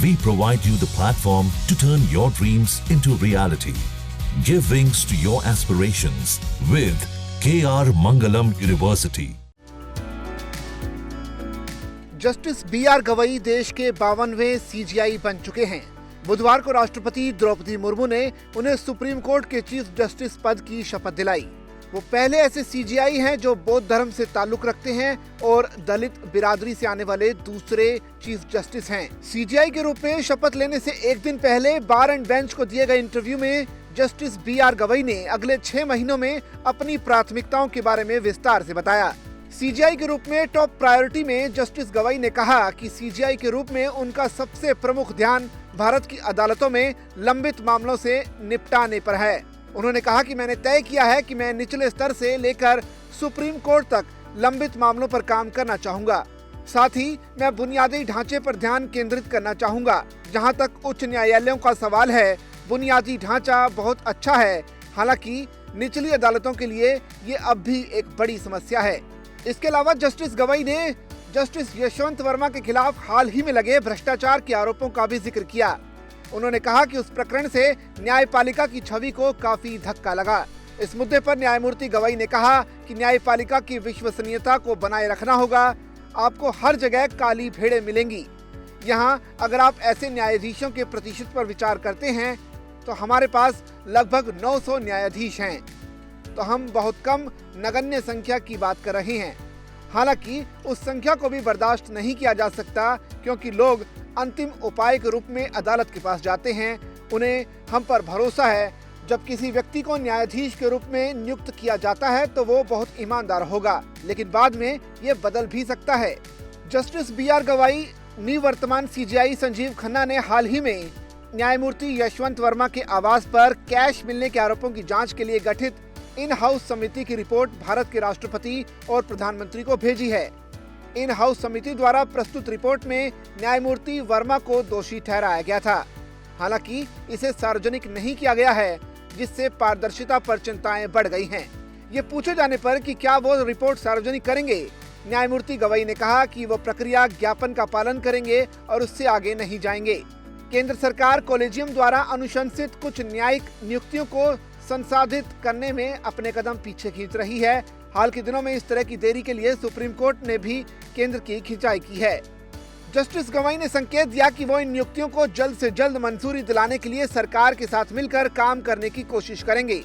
We provide you the platform to turn your dreams into reality. Give wings to your aspirations with KR Mangalam University. Justice BR Gavai देश के 52वें CJI बन चुके हैं। बुधवार को राष्ट्रपति द्रौपदी मुर्मू ने उन्हें सुप्रीम कोर्ट के चीफ जस्टिस पद की शपथ दिलाई। वो पहले ऐसे CJI हैं जो बौद्ध धर्म से ताल्लुक रखते हैं और दलित बिरादरी से आने वाले दूसरे चीफ जस्टिस हैं। CJI के रूप में शपथ लेने से एक दिन पहले बार एंड बेंच को दिए गए इंटरव्यू में जस्टिस BR गवई ने अगले 6 महीनों में अपनी प्राथमिकताओं के बारे में विस्तार से बताया। CJI के रूप में टॉप प्रायोरिटी में जस्टिस गवई ने कहा कि CJI के रूप में उनका सबसे प्रमुख ध्यान भारत की अदालतों में लंबित मामलों से निपटाने पर है। उन्होंने कहा कि मैंने तय किया है कि मैं निचले स्तर से लेकर सुप्रीम कोर्ट तक लंबित मामलों पर काम करना चाहूंगा। साथ ही मैं बुनियादी ढांचे पर ध्यान केंद्रित करना चाहूंगा। जहां तक उच्च न्यायालयों का सवाल है, बुनियादी ढांचा बहुत अच्छा है, हालांकि निचली अदालतों के लिए ये अब भी एक बड़ी समस्या है। इसके अलावा जस्टिस गवई ने जस्टिस यशवंत वर्मा के खिलाफ हाल ही में लगे भ्रष्टाचार के आरोपों का भी जिक्र किया। उन्होंने कहा कि उस प्रकरण से न्यायपालिका की छवि को काफी धक्का लगा। इस मुद्दे पर न्यायमूर्ति गवई ने कहा कि न्यायपालिका की विश्वसनीयता को बनाए रखना होगा। आपको हर जगह काली भेड़ें मिलेंगी। यहाँ अगर आप ऐसे न्यायाधीशों के प्रतिशत पर विचार करते हैं तो हमारे पास लगभग 900 न्यायाधीश हैं, तो हम बहुत कम नगण्य संख्या की बात कर रहे हैं। हालांकि उस संख्या को भी बर्दाश्त नहीं किया जा सकता, क्योंकि लोग अंतिम उपाय के रूप में अदालत के पास जाते हैं। उन्हें हम पर भरोसा है। जब किसी व्यक्ति को न्यायाधीश के रूप में नियुक्त किया जाता है तो वो बहुत ईमानदार होगा, लेकिन बाद में ये बदल भी सकता है। जस्टिस BR गवई निवर्तमान CJI संजीव खन्ना ने हाल ही में न्यायमूर्ति यशवंत वर्मा के आवास पर कैश मिलने के आरोपों की जांच के लिए गठित इन हाउस समिति की रिपोर्ट भारत के राष्ट्रपति और प्रधानमंत्री को भेजी है। इन हाउस समिति द्वारा प्रस्तुत रिपोर्ट में न्यायमूर्ति वर्मा को दोषी ठहराया गया था। हालांकि इसे सार्वजनिक नहीं किया गया है, जिससे पारदर्शिता पर चिंताएं बढ़ गई हैं। ये पूछे जाने पर कि क्या वो रिपोर्ट सार्वजनिक करेंगे, न्यायमूर्ति गवई ने कहा कि वो प्रक्रिया ज्ञापन का पालन करेंगे और उससे आगे नहीं जाएंगे। केंद्र सरकार कॉलेजियम द्वारा अनुशंसित कुछ न्यायिक नियुक्तियों को संसाधित करने में अपने कदम पीछे खींच रही है। हाल के दिनों में इस तरह की देरी के लिए सुप्रीम कोर्ट ने भी केंद्र की खिंचाई की है। जस्टिस गवई ने संकेत दिया कि वो इन नियुक्तियों को जल्द से जल्द मंजूरी दिलाने के लिए सरकार के साथ मिलकर काम करने की कोशिश करेंगे।